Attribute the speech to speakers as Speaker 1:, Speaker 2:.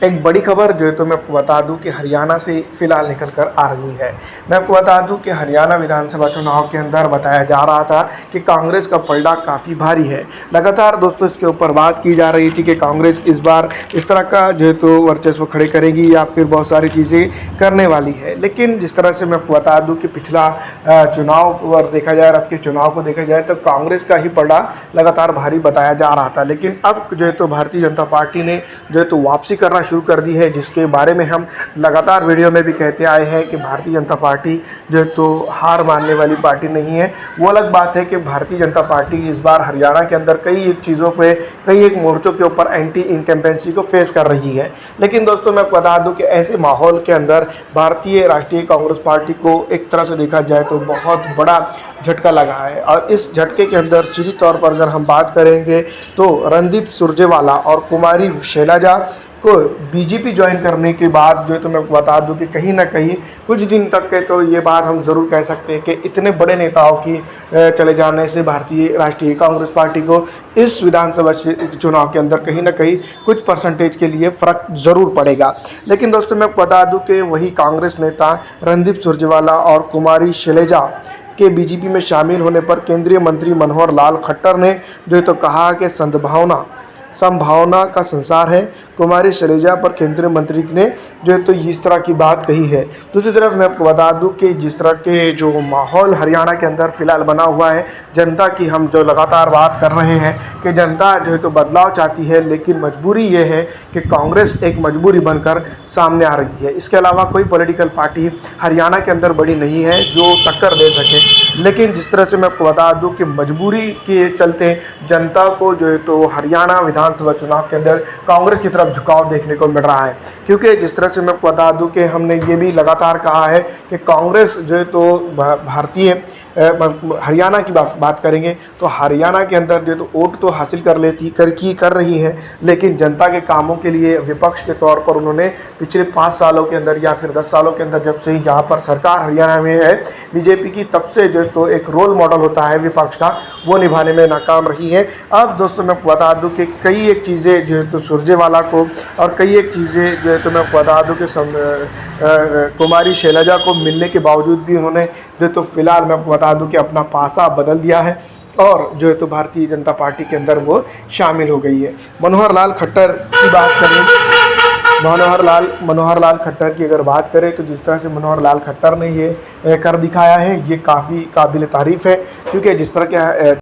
Speaker 1: एक बड़ी खबर जो है तो मैं आपको बता दूं कि हरियाणा से फिलहाल निकल कर आ रही है। मैं आपको बता दूं कि हरियाणा विधानसभा चुनाव के अंदर बताया जा रहा था कि कांग्रेस का पलड़ा काफ़ी भारी है। लगातार दोस्तों इसके ऊपर बात की जा रही थी कि कांग्रेस इस बार इस तरह का जो है तो वर्चस्व खड़े करेगी या फिर बहुत सारी चीज़ें करने वाली है। लेकिन जिस तरह से मैं आपको बता दूँ कि पिछला चुनाव और देखा जाए, अब के चुनाव को देखा जाए तो कांग्रेस का ही पलड़ा लगातार भारी बताया जा रहा था। लेकिन अब जो है तो भारतीय जनता पार्टी ने जो है तो वापसी करना शुरू कर दी है, जिसके बारे में हम लगातार वीडियो में भी कहते आए हैं कि भारतीय जनता पार्टी जो है तो हार मानने वाली पार्टी नहीं है। वो अलग बात है कि भारतीय जनता पार्टी इस बार हरियाणा के अंदर कई एक चीज़ों पे, कई एक मोर्चों के ऊपर एंटी इनकम्बेंसी को फेस कर रही है। लेकिन दोस्तों मैं बता दूं कि ऐसे माहौल के अंदर भारतीय राष्ट्रीय कांग्रेस पार्टी को एक तरह से देखा जाए तो बहुत बड़ा झटका लगा है। और इस झटके के अंदर सीधी तौर पर अगर हम बात करेंगे तो रणदीप सुरजेवाला और कुमारी शैलजा को बीजेपी ज्वाइन करने के बाद जो है तो मैं बता दूं कि कहीं ना कहीं कुछ दिन तक के तो ये बात हम ज़रूर कह सकते हैं कि इतने बड़े नेताओं की चले जाने से भारतीय राष्ट्रीय कांग्रेस पार्टी को इस विधानसभा चुनाव के अंदर कहीं ना कहीं कुछ परसेंटेज के लिए फ़र्क ज़रूर पड़ेगा। लेकिन दोस्तों मैं बता दूं कि वही कांग्रेस नेता रणदीप सुरजेवाला और कुमारी शैलजा के बीजेपी में शामिल होने पर केंद्रीय मंत्री मनोहर लाल खट्टर ने जो है तो कहा कि संभावना का संसार है। कुमारी शैलजा पर केंद्रीय मंत्री ने जो है तो इस तरह की बात कही है। दूसरी तरफ मैं आपको बता दूं कि जिस तरह के जो माहौल हरियाणा के अंदर फिलहाल बना हुआ है, जनता की हम जो लगातार बात कर रहे हैं कि जनता जो है तो बदलाव चाहती है, लेकिन मजबूरी ये है कि कांग्रेस एक मजबूरी बनकर सामने आ रही है। इसके अलावा कोई पॉलिटिकल पार्टी हरियाणा के अंदर बड़ी नहीं है जो टक्कर दे सके। लेकिन जिस तरह से मैं आपको बता दूं कि मजबूरी के चलते जनता को जो है तो हरियाणा विधानसभा चुनाव के अंदर कांग्रेस की तरफ झुकाव देखने को मिल रहा है। क्योंकि जिस तरह से मैं बता दूं कि हमने ये भी लगातार कहा है कि कांग्रेस जो है तो भारतीय हरियाणा की बात करेंगे तो हरियाणा के अंदर जो तो वोट तो हासिल कर रही है, लेकिन जनता के कामों के लिए विपक्ष के तौर पर उन्होंने पिछले 5 सालों के अंदर या फिर 10 सालों के अंदर जब से यहाँ पर सरकार हरियाणा में है बीजेपी की, तब से जो तो एक रोल मॉडल होता है विपक्ष का, वो निभाने में नाकाम रही है। अब दोस्तों मैं बता दूं कि कई एक चीज़ें जो है तो सुरजेवाला को और कई एक चीज़ें जो है तो मैं बता दूं कि कुमारी शैलजा को मिलने के बावजूद भी उन्होंने जो तो फिलहाल मैं बता दूं कि अपना पासा बदल दिया है और जो है तो भारतीय जनता पार्टी के अंदर वो शामिल हो गई है। मनोहर लाल खट्टर की बात करें, मनोहर लाल खट्टर की अगर बात करें तो जिस तरह से मनोहर लाल खट्टर ने ये कर दिखाया है, ये काफ़ी काबिल तारीफ़ है। क्योंकि जिस तरह के